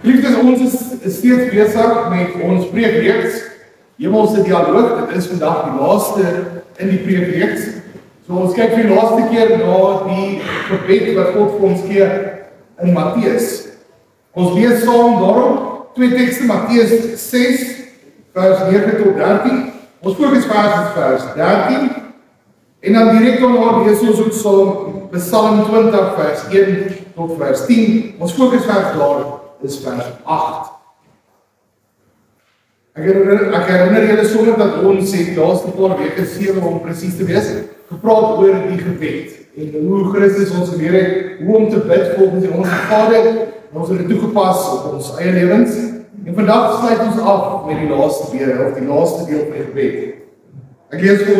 Liefdes, ons is steeds besig met ons preekreeks, Hemelse Dialoog. Dit is vandag die laaste in die preekreeks. So ons kyk vir die laaste keer na die gebed wat God vir ons gee in Matteus. Ons lees saam daarom twee tekste, Matteus 6, vers 9 tot 13. Ons fokusvers is vers 13. En dan direk daarna lees ons ook saam Psalm 20, vers 1 tot vers 10. Ons fokusvers daar is vers 8. Ek herinner julle sommer dat ons het laaste paar weke 7 om presies te wees, gepraat oor die gebed en hoe Christus ons geleer het hoe om te bid volgens die Onse Vader, en ons het dit toegepas op ons eie lewens. En vandag sluit ons af met die laaste deel van die gebed. Ek lees vir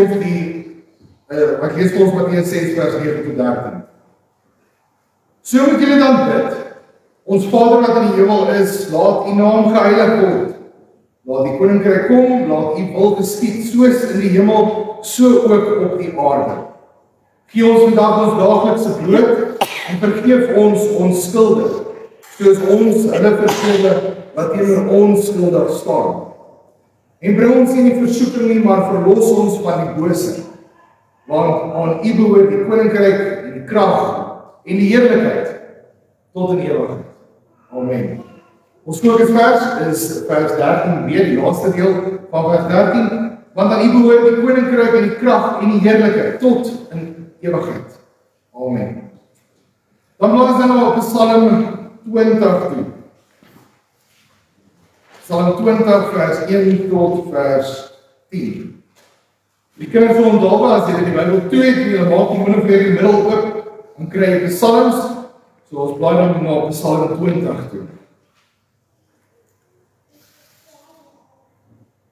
ons Matteus 6 vers 9 tot 13. So moet julle dan bid: Ons Vader wat in die hemel is, laat U naam geheilig word. Laat die koninkryk kom, laat U wil geskied, soos in die hemel, so ook op die aarde. Gee ons vandag ons daaglikse brood en vergeef ons skulde, soos ons hulle vergewe wat teenoor ons skuldig staan. En bring ons nie in die versoeking nie, maar verlos ons van die bose. Want aan U behoort die koninkryk en die krag en die heerlikheid tot in ewigheid. Amen. Ons fokusvers is vers 13 weer, die laaste deel van vers 13, want aan U behoort die koninkryk en die krag en die heerlikheid tot in ewigheid. Amen. Dan blaas dan nou op Psalm 20 toe. Psalm 20 vers 1 tot vers 10. Die kinders van onthou as jy die Bybel 2 het, jy maak die min of meer die middel oop en kry jy Psalms. So ons blaai dan na Psalm 20 toe.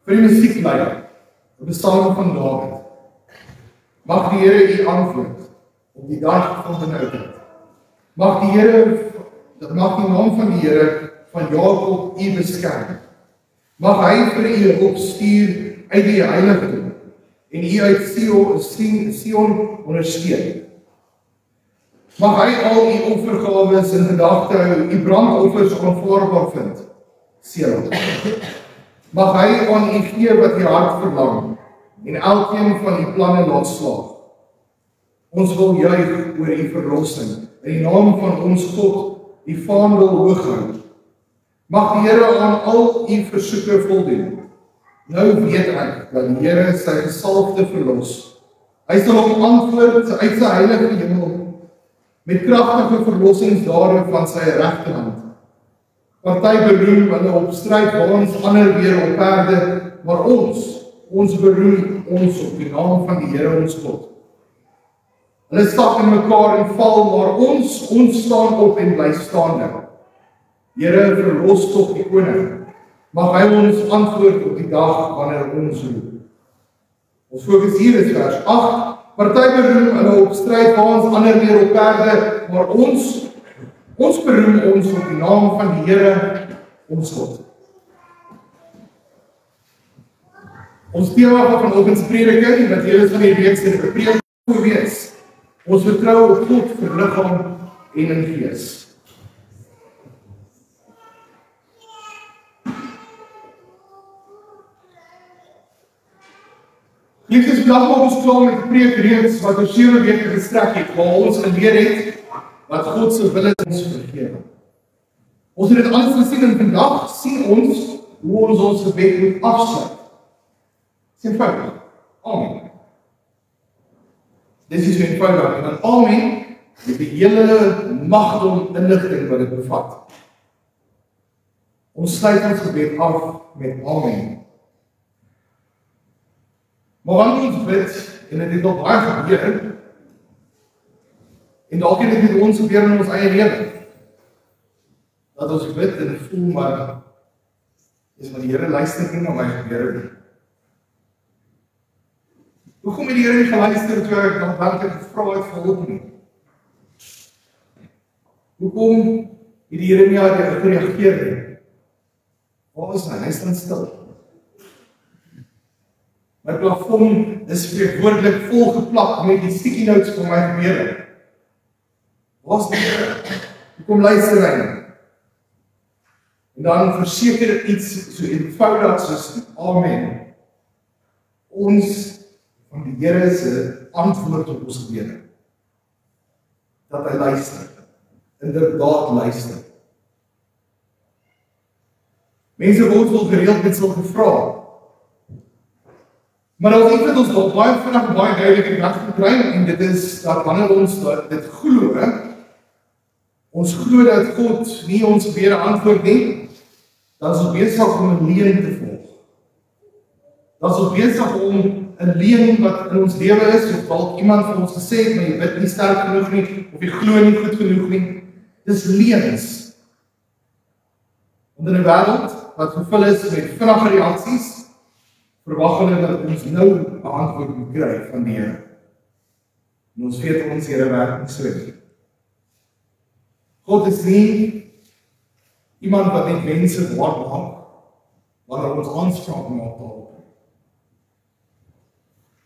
Vir die musiekleier, die Psalm van Dawid. Mag die Here U antwoord op die dag van benoudheid. Mag die naam van die Here van Jakob U beskerm. Mag hy vir U opstuur uit die heiligdom en U uit Sion ondersteun. Mag hy al U offergawes in gedagte hou, U brandoffers aanvaarbaar vind. Selah. Mag hy aan U gee wat U hart verlang en elkeen van U planne laat slaag. Ons wil juig oor U verlossing in die naam van ons God, U vaandel hoog hou. Mag die Here aan al U versoeke voldoen. Nou weet ek dat die Here sy gesalfde verlos. Hy sal hom antwoord uit sy heilige hemel met kragtige verlossingsdade van sy regterhand. Party beroem hulle op strydwaans, ander weer op perde, maar ons beroem ons op die naam van die Here ons God. Hulle stap in mekaar en val, maar ons staan op en bly staande. Here, verlos tog die koning. Mag hy ons antwoord op die dag wanneer ons roep. Ons fokus hier is vers 8. Party beroem hulle op strydwaans, ander weer op perde, maar ons beroem ons op die naam van die Here, ons God. Ons tema van vanoggend se prediking, wat julle van die reeks in die preek wees. Ons vertrou op God vir liggaam en in gees. Liefdes, vandag maak ons klaar met die preekreeks wat oor 7 weke gestrek het, waar ons geleer het wat God se wil is ons vergewe. Ons het dit alles gesien en vandag sien ons hoe ons gebed moet afsluit. Dis eenvoudig. Amen. Dis is eenvoudig. En dan amen met die hele magdom inligting wat dit bevat. Ons sluit ons gebed af met amen. Maar wanneer ons bid, en dit het al baie gebeur, en dalk het dit met ons gebeur in ons eie lewe, dat ons bid en voel, maar die Here luister nie na my gebede nie. Hoekom het die Here nie geluister toe ek dan werklik gevra het vir hulp nie? Hoekom het die Here nie gereageer nie? Waar is hy? Hy staan stil. My plafon is spreekwoordelik volgeplak met die sticky notes van my gebede. Waar is die Here? Hoekom luister hy nie? En dan verseker iets so eenvoudig soos Amen. Ons van die Here se antwoord op ons gebede. Dat hy luister. Inderdaad luister. Mense word wel gereeld met sulke vrae. Maar as iets wat ons dalk baie vinnig baie duidelik in die weg gekry, en dit is dat wanneer ons dit glo, ons glo dat God nie ons gebede antwoord nie, dan is ons besig om 'n leuen te volg. Dan is ons besig om 'n leuen wat in ons lewe is, of dalk iemand van ons gesê het, maar jy bid nie sterk genoeg nie, of jy glo nie goed genoeg nie. Dis leuns. Want in 'n wêreld wat gevul is met vinnige reaksies, verwag hulle dat ons nou 'n antwoord moet kry van die Here. En ons weet ons Here werk nie so nie. God is nie iemand wat net mense waard maak, wanneer ons aanspraak maak daarop.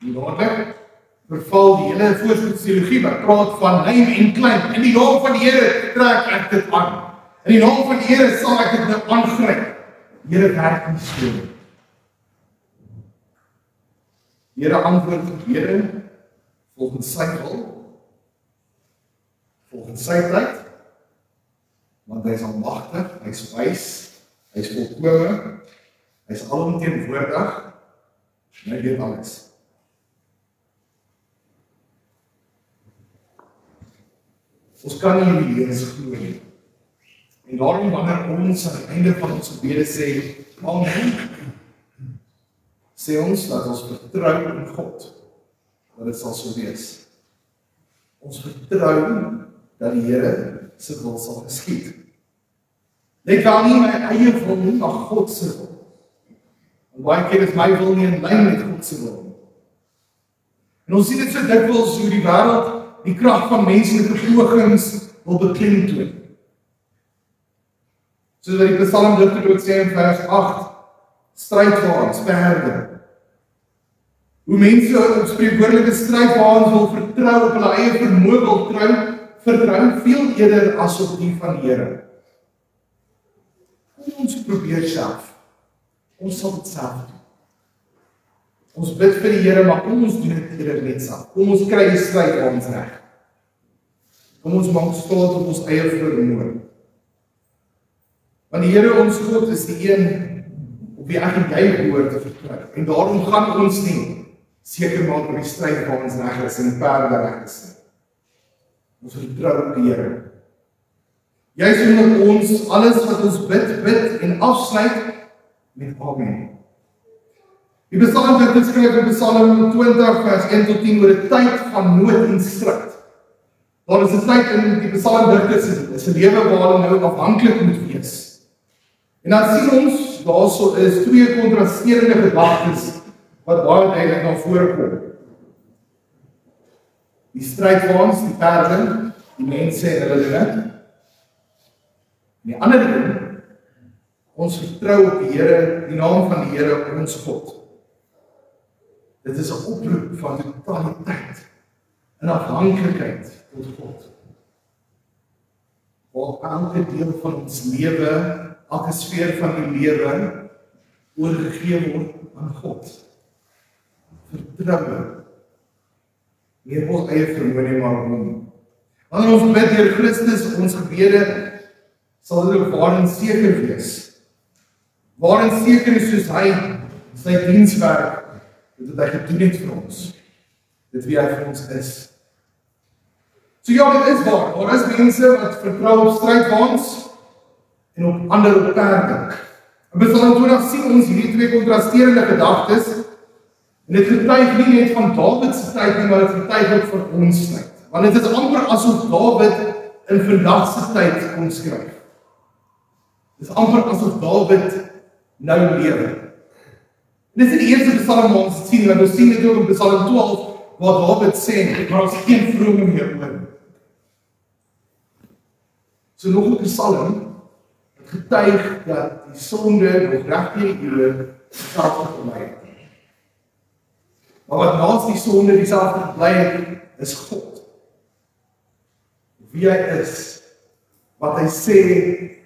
En dadelik verval die hele voorspoedsteologie wat praat van neem en klein. In die naam van die Here trek ek dit aan. In die naam van die Here sal ek dit nou aangryp. Die Here werk nie so nie. Die Here antwoord gebede volgens sy wil, volgens sy tyd, want hy is almagtig, hy is wys, hy is volkome, hy is alomteenwoordig, en hy weet alles. Ons kan nie in die leuns glo nie. En daarom wanneer ons aan die einde van ons gebede sê, Amen, sê ons dat ons vertrou in God, dat dit sal so wees. Ons vertrou dat die Here se wil sal geskied. Net wel nie my eie wil nie, maar God se wil. En baie keer is my wil nie in lyn met God se wil nie. En ons sien dit so dikwels hoe die wêreld die krag van menslike pogings wil beklemtoon. Soos wat die Psalmdigter ook sê in vers 8, strydwaans, perde. Hoe mense op spreekwoordelike strydwaans wil vertrou, op hulle eie vermoë wil vertrou, veel eerder as op die van die Here. Kom ons probeer self. Ons sal dit self doen. Ons bid vir die Here, maar kom ons doen dit eerder net self. Kom ons kry die strydwaans reg. Kom ons maak staat op ons eie vermoë. Want die Here ons God is die een op wie ek en jy behoort te vertrou. En daarom gaan ons nie seker maak dat die strydwaans reg is en die perde reg is. Ons vertrou op die Here. Jy sê dat ons alles wat ons bid en afsluit met Amen. Die Psalmdigter skryf in Psalm 20 vers 1 tot 10 oor 'n tyd van nood en stryd. Daar is 'n tyd in die Psalmdigter se lewe waar hulle nou afhanklik moet wees. En dan sien ons, daarso is twee kontrasterende gedagtes wat baie duidelik na vore kom. Die strydwaans, die perde, die mense en hulle dinge. En die ander ding, ons vertrou op die Here, die naam van die Here, ons God. Dit is 'n oproep van totaliteit en afhanklikheid tot God. Waar elke deel van ons lewe, elke sfeer van die lewe oorgegee word aan God. Vertrou. Nie op ons eie vermoë nie, maar op hom. Wanneer ons bid deur Christus, ons gebede sal dit ook waarin seker wees. Waarin seker is soos hy sy dienswerk, dit wat hy gedoen het vir ons. Dit wie hy vir ons is. So ja, dit is waar. Daar is mense wat vertrou op strydwaans en op ander op perde. In Psalm 20 sien ons hierdie twee kontrasterende gedagtes en dit getuig nie net van Dawid se tyd nie, maar dit getuig ook van ons tyd. Want dit is amper asof Dawid in vandag se tyd kon skryf. Dit is amper asof Dawid nou lewe. Dit is die eerste Psalm wat ons sien, want ons sien dit ook in Psalm 12 waar Dawid sê, maar ons geen vrome meer oor. So nog 'n Psalm wat getuig dat die sonde nog reg deur die eeue self gebly het. Maar wat naas die sonde dieselfde gebly het, is God. Wie hy is, wat hy sê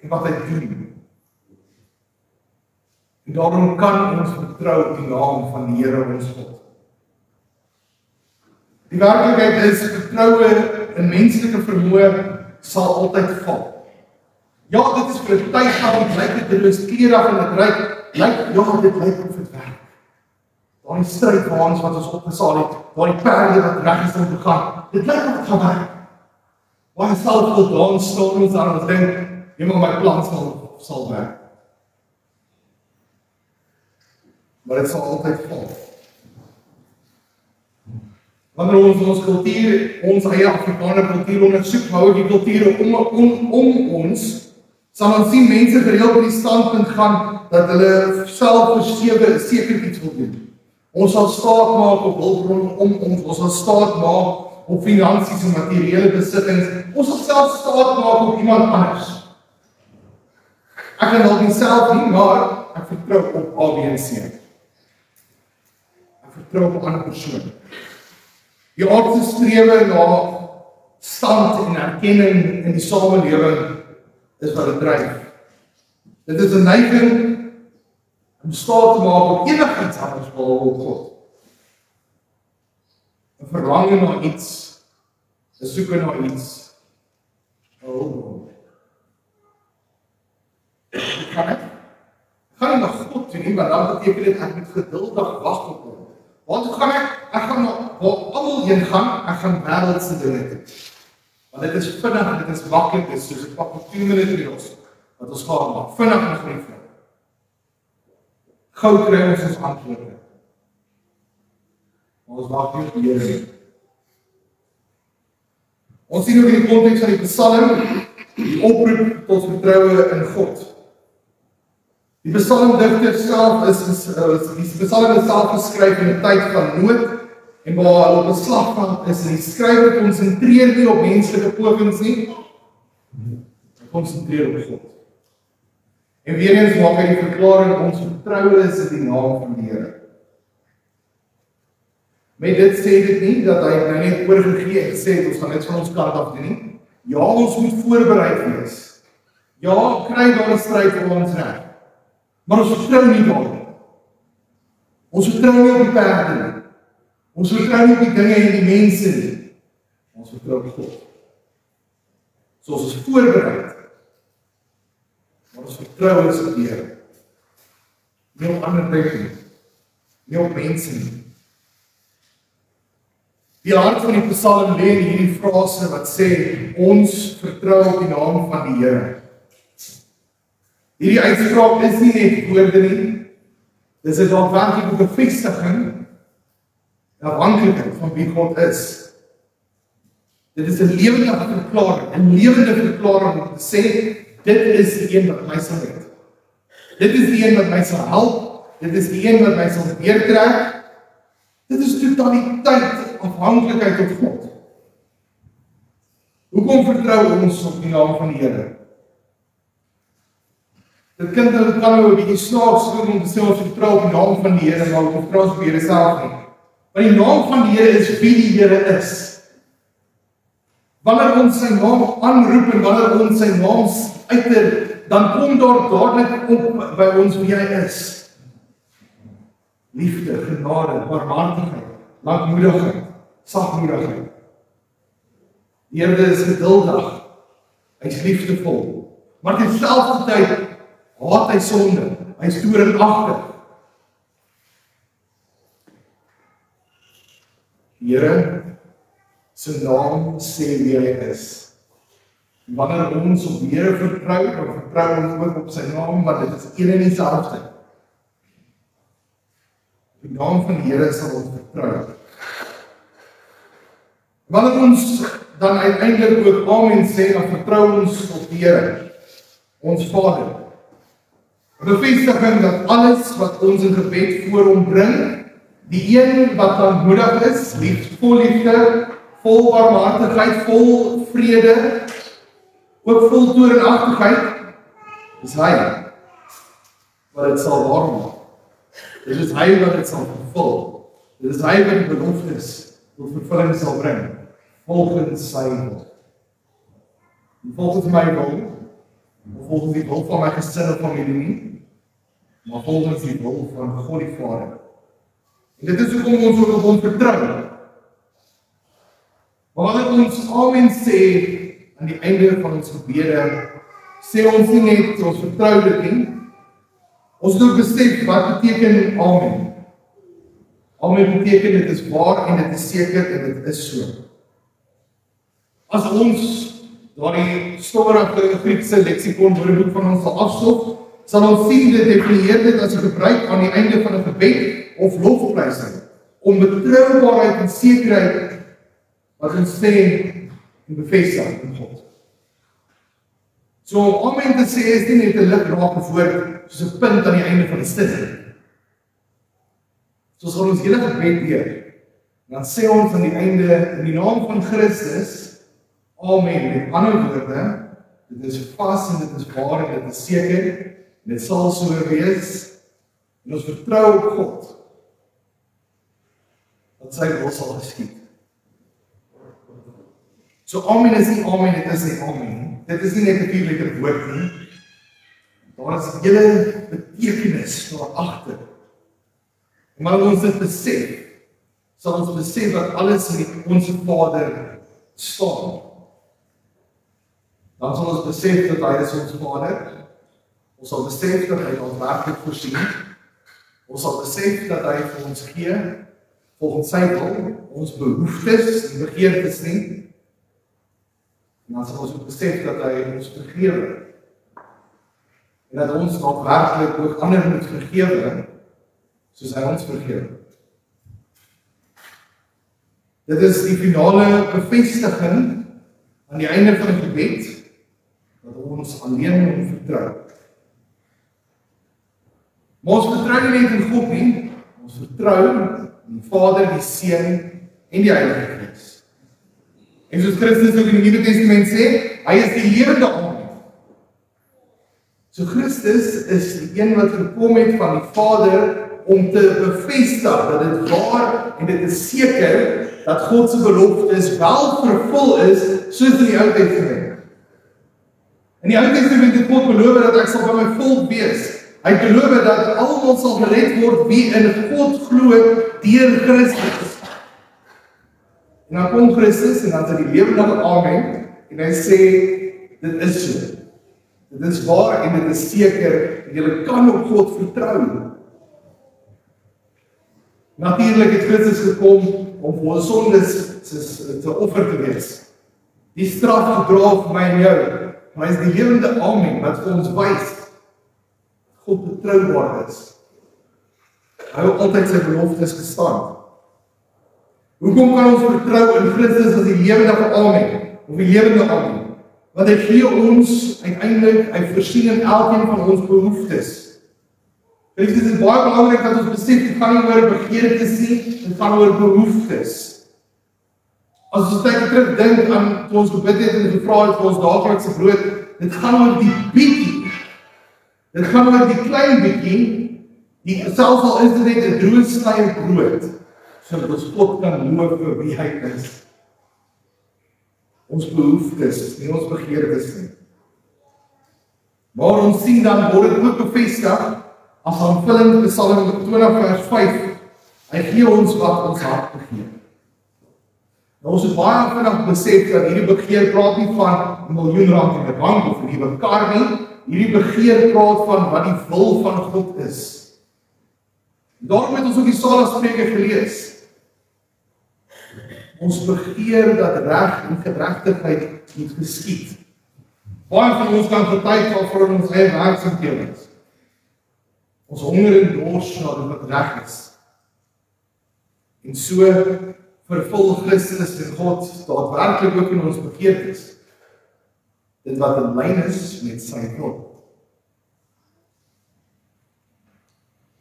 en wat hy doen. En daarom kan ons vertrou op die naam van die Here ons God. Die werklikheid is, vertroue in menslike vermoë sal altyd val. Ja, dit is vir 'n tyd gaan, dit lyk dit is kleurig en dit lyk of dit werk. Daai stryd waans wat ons opgesaal het, daai perde wat reg is om te gaan, dit lyk of dit gaan werk. Baie selfvoldaan staan ons aan ons dink, maar my plan sal werk. Maar dit sal altyd val. Wanneer ons kultuur, ons eie Afrikaner kultuur ondersoek, hou die kulture om ons, sal ons sien mense gereeld op die standpunt gaan dat hulle selfverseker seker iets wil doen. Ons sal staat maak op hulpbronne om ons, ons sal staat maak op finansies en materiële besittings, ons sal self staat maak op iemand anders. Ek kan dalk nie self nie, maar ek vertrou op A, B en C. Ek vertrou op 'n ander persoon. Die aardse strewe na stand en erkenning in die samelewing is wat dit dryf. Dit is 'n neiging om staat te maak op enigiets anders behalwe op God. 'n Verlange na iets, 'n soeke na iets. Gaan nie na God toe nie, maar dan beteken dit ek moet geduldig wag op hom. Waar gaan ek? Ek gaan na waar almal heen gaan, ek gaan wêreldse dinge doen. Want dit is vinnig, dit is maklik, dit is soos 'n pak op 2 minute los, wat ons gaan maak, vinnig en gerieflik. Gou kry ons antwoorde. Maar ons wag nie op die Here. Ons sien ook in die konteks van die Psalm, die oproep tot vertroue in God. Die psalmdigter self die psalm is self geskryf in 'n tyd van nood en waar hulle op 'n slagveld is en die skrywer konsentreer nie op menslike pogings nie, hy konsentreer op God. En weer eens maak hy die verklaring ons vertroue is in die naam van die Here. Met dit sê dit nie dat hy nou net oorgegee en gesê het ons gaan dit van ons kant af doen nie. Ja, ons moet voorbereid wees. Ja, kry daar 'n stryd vir ons reg. Maar ons vertrou nie daarop. Ons vertrou nie op die perde nie. Ons vertrou nie op die dinge en die mense nie. Ons vertrou op God. So ons is voorbereid. Maar ons vertrou is op die Here. Nie op ander tyd nie. Nie op mense nie. Die hart van die Psalm lê in hierdie frase wat sê, ons vertrou op die naam van die Here. Hierdie uitspraak is nie net woorde nie, dis 'n daadwerklike bevestiging, 'n afhanklikheid van wie God is. Dit is 'n lewende verklaring om te sê, dit is die een wat my sal red. Dit is die een wat my sal help, dit is die een wat my sal deurtrek. Dit is totaliteit afhanklikheid tot God. Hoekom vertrou ons op die naam van die Here? Dit kan nou 'n bietjie snaaks klink om te sê ons vertrou op die naam van die Here, maar ons vertrou op die Here self nie. Want die naam van die Here is wie die Here is. Wanneer ons sy naam aanroep en wanneer ons sy naam uiter, dan kom daar dadelik op by ons wie hy is. Liefde, genade, barmhartigheid, lankmoedigheid, sagmoedigheid. Die Here is geduldig, hy is liefdevol, maar terselfdertyd haat hy sonde, hy is torenagtig. Die Here se naam sê wie hy is. Wanneer ons op die Here vertrou, dan vertrou ons ook op sy naam, want dit is een en dieselfde. Die naam van die Here sal ons vertrou. Wanneer ons dan uiteindelik ook amen sê, dan vertrou ons op die Here, ons Vader. 'n Bevestiging dat alles wat ons in gebed voor hom bring, die een wat aanmoedig is, vol liefde, vol barmhartigheid, vol vrede, ook vol torenagtigheid, is hy wat dit sal waarmaak. Dit is hy wat dit sal vervul. Dit is hy wat die beloftes tot vervulling sal bring, volgens sy wil. Nie volgens my wil, of volgens die wil van my gesin of familie nie, maar volgens die wil van God die Vader. En dit is hoekom ons ook op hom vertrou. Maar wanneer ons amen sê aan die einde van ons gebede, sê ons nie net ons vertrou dit nie. Ons moet besef wat beteken amen. Amen beteken dit is waar en dit is seker en dit is so. As ons daardie stowwerige Griekse leksikon woordeboek van ons sal afstof, sal ons sien dit definieer dit as 'n gebruik aan die einde van 'n gebed of lofprysing om betroubaarheid en sekerheid wat ons sê en bevestig in God. So om amen te sê is nie net 'n lukrake woord soos 'n punt aan die einde van 'n stuk. Soos ons hele gebed deur, dan sê ons aan die einde in die naam van Christus, amen. Met ander woorde, dit is vas en dit is waar en dit is seker en dit sal so wees en ons vertrou op God dat sy wil sal geskied. So amen is nie amen, dit is nie amen. Dit is nie net 'n vierletter woord nie. Daar is 'n hele betekenis daar agter. En maar ons dit besef, sal ons besef dat alles in ons Vader staan. Dan sal ons besef dat hy is ons Vader. Ons sal besef dat hy ons werklik voorsien. Ons sal besef dat hy vir ons gee volgens sy wil, ons behoeftes en begeertes nie. En dan sal ons ook besef dat hy ons vergewe. En dat ons daadwerklik ook ander moet vergewe, soos hy ons vergewe. Dit is die finale bevestiging aan die einde van die gebed, dat ons alleen hom vertrou. Maar ons vertrou nie net in God nie, ons vertrou in die Vader, die Seun en die Heilige Gees. En soos Christus ook in die Nuwe Testament sê, hy is die lewende amen. So Christus is die een wat gekom het van die Vader om te bevestig dat dit waar en dit is seker dat God se beloftes wel vervul is soos in die Ou Testament. In die Ou Testament het God beloof dat ek sal by my volk wees. Hy het beloof dat almal sal gered word wie in God glo deur Christus. En dan kom Christus en dan sê die lewende amen en hy sê dit is so. Dit is waar en dit is seker en jy kan op God vertrou. Natuurlik het Christus gekom om vir ons sondes te offer te wees. Die straf gedra vir my en jou. Maar hy is die lewende amen wat vir ons wys God betroubaar is. Hy het altyd sy beloftes gestaan. Hoekom kan ons vertrou in Christus as die lewende amen of die lewende amen? Want hy gee ons uiteindelik, hy voorsien in elkeen van ons behoeftes. Dit is baie belangrik dat ons besef, dit gaan nie oor begeertes nie, dit gaan oor behoeftes. As ons tyd terugdink aan toe ons gebid het en gevra het vir ons daaglikse brood, dit gaan oor die bietjie. Dit gaan oor die klein bietjie, die selfs al is dit net 'n droë snye brood, sodat ons God kan loof vir wie hy is. Ons behoeftes, nie ons begeertes nie. Maar ons sien dan word dit ook bevestig as aanvullend Psalm 20 vers 5. Hy gee ons wat ons hart begeer. Nou ons het baie vinnig besef dat hierdie begeer praat nie van R1 miljoen in 'n bank of 'n nuwe kar nie. Hierdie begeer praat van wat die wil van God is. Daarom het ons ook die Saligspreuke gelees. Ons begeer dat reg en geregtigheid moet geskied. Baie van ons kan getuig van ons eie werksomgewings. Ons honger en dors na wat reg is. En so vervul Christus en God daadwerklik ook in ons begeertes. Dit wat in lyn is met sy wil.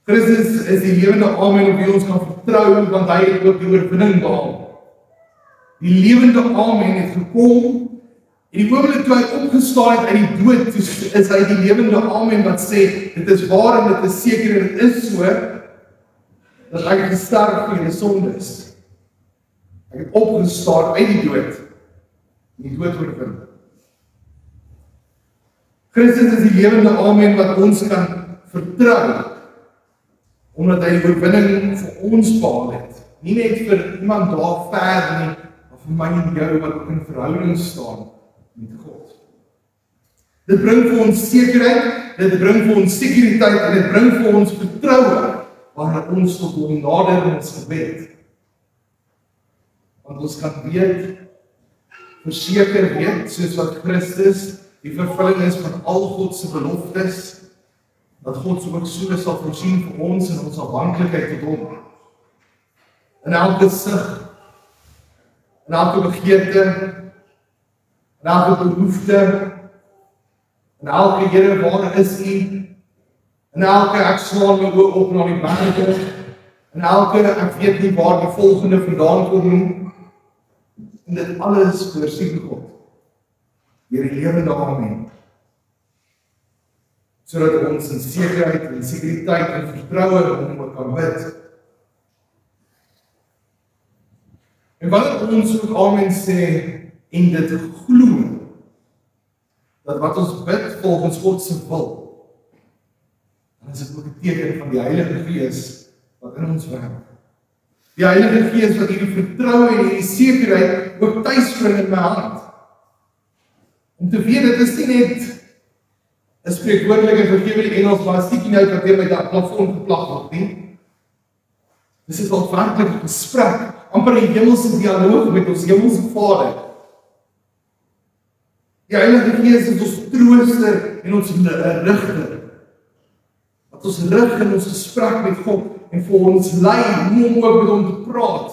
Christus is die lewende amen op wie ons kan vertrou, want hy het ook die oorwinning behaal. Die lewende amen het gekom, en die oomblik toe hy opgestaan het uit die dood, is hy die lewende amen wat sê, dit is waar en dit is seker en dit is so, dat hy gesterf vir die sondes. Hy het opgestaan uit die dood, en die dood oorwin. Christus is die lewende amen wat ons kan vertrou, omdat hy die oorwinning vir ons behaal het. Nie net vir iemand daar ver nie, maar vir my en jou wat ook in verhouding staan met God. Dit bring vir ons sekerheid, dit bring vir ons sekuriteit en dit bring vir ons vertroue wanneer ons tot hom nader in ons gebed. Want ons kan weet, verseker weet, soos wat Christus die vervulling is van al God se beloftes, dat God ook so sal voorsien vir ons in ons afhanklikheid tot hom. In elke sig, in elke begeerte, in elke behoefte, in elke Here, waar is U? In elke ek slaan my oë op na die berge, in elke ek weet nie waar die volgende vandaan kom nie. En dit alles voorsien God. Deur die lewende Amen. Sodat ons in sekerheid en sekuriteit en vertroue in hom kan bid. En wanneer ons ook Amen sê en dit glo, dat wat ons bid volgens God se wil, dan is dit ook 'n teken van die Heilige Gees wat in ons werk. Die Heilige Gees wat hierdie vertroue en hierdie sekerheid ook tuisbring in my hand. Om te weet, dit is nie net 'n spreekwoordelike, vergewe die Engels, maar 'n sticky note wat weer by die plafon geplak word nie. Dis is al werklik 'n gesprek, amper 'n hemelse dialoog met ons hemelse Vader. Die Heilige Gees is ons trooster en ons rigter. Wat ons rig in ons gesprek met God en vir ons lei hoe om ook met hom te praat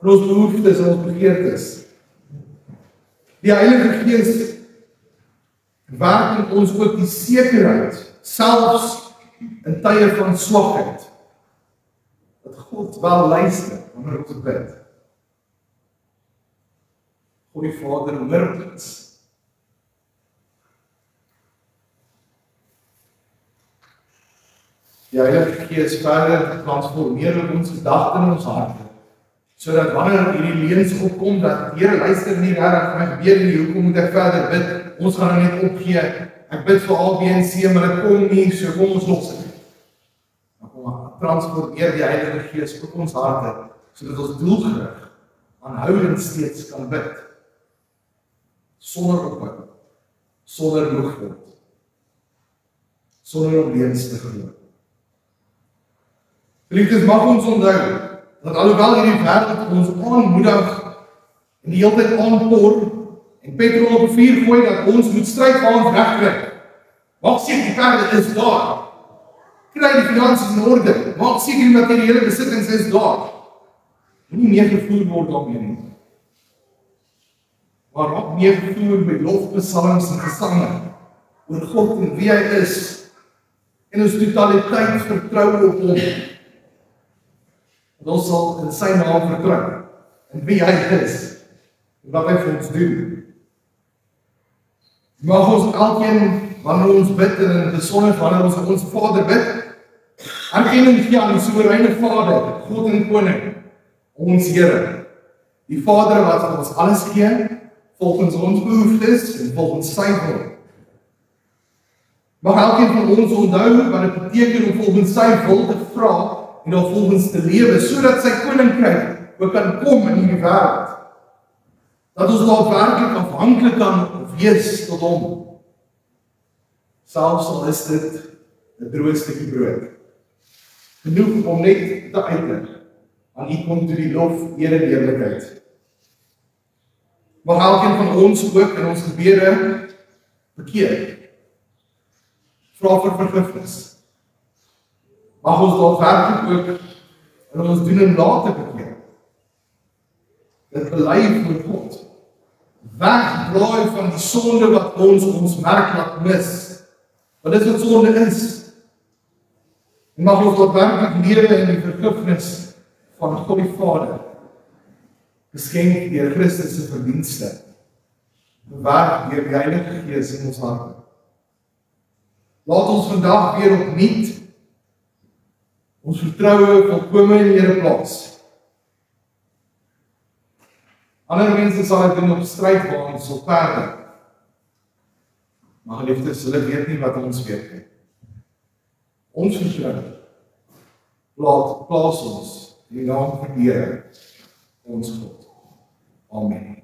in ons behoeftes en ons begeertes. Die Heilige Gees werk in ons ook die sekerheid, selfs in tye van swakheid, dat God wel luister wanneer ons bid. God die Vader hoor ons. Die Heilige Gees verder transformeer ook ons gedagte en ons harte, sodat wanneer hierdie leuns opkom, dat Here luister nie regtig my gebed nie, hoekom moet ek verder bid? Ons gaan net opgee. Ek bid vir A, B en C, maar dit kom nie, so kom ons los dit. Dan kom transformeer die Heilige Gees ook ons harte, sodat ons doelgerig aanhoudend steeds kan bid. Sonder ophou, sonder moeg word, sonder om leuns te glo. Geliefdes, mag ons onthou, dat alhoewel hierdie wêreld ons aanmoedig en die hele tyd aanpor en petrol op 'n vuur gooi dat ons moet stryd vir ons regkry. Maak seker die perde is daar. Kry die finansies in orde. Maak seker die materiële besittings is daar. Moenie meer gevoer word daarmee nie. Maar raak meer gevoer met lofpsalms en gesange oor God en wie hy is en ons totaliteit vertrou op hom. Ons sal in sy naam vertrou en wie hy is en wat hy vir ons doen. Mag ons elkeen, wanneer ons bid en in besonder wanneer ons ons Vader bid, erkenning gee aan die soewereine Vader, God en Koning, ons Here. Die Vader wat vir ons alles gee, volgens ons behoeftes en volgens sy wil. Mag elkeen van ons onthou wat dit beteken om volgens sy wil te vra en dan volgens te lewe, sodat sy koninkryk ook kan kom in hierdie wêreld. Dat ons daadwerklik afhanklik kan wees tot hom. Selfs al is dit 'n droë stukkie brood. Genoeg om net te uitdruk. Aan U kom toe die lof, eer en heerlikheid. Mag elkeen van ons ook in ons gebede bekeer. Vra vir vergifnis. Mag ons daadwerklik ook in ons doen en late bekeer. Dit bely voor God. Wegdraai van die sonde wat ons merk laat mis. Want dit wat sonde is. En mag ons daadwerklik lewe in die vergifnis van God die Vader. Geskenk deur Christus se verdienste. Bewaar deur die Heilige Gees in ons harte. Laat ons vandag weer opnuut ons vertroue volkome in die Here plaas. Ander mense sal dit doen op strydwaans of perde. Maar geliefdes, hulle weet nie wat ons weet nie. Ons vertrou plaas ons in die naam van die Here, ons God. Amen.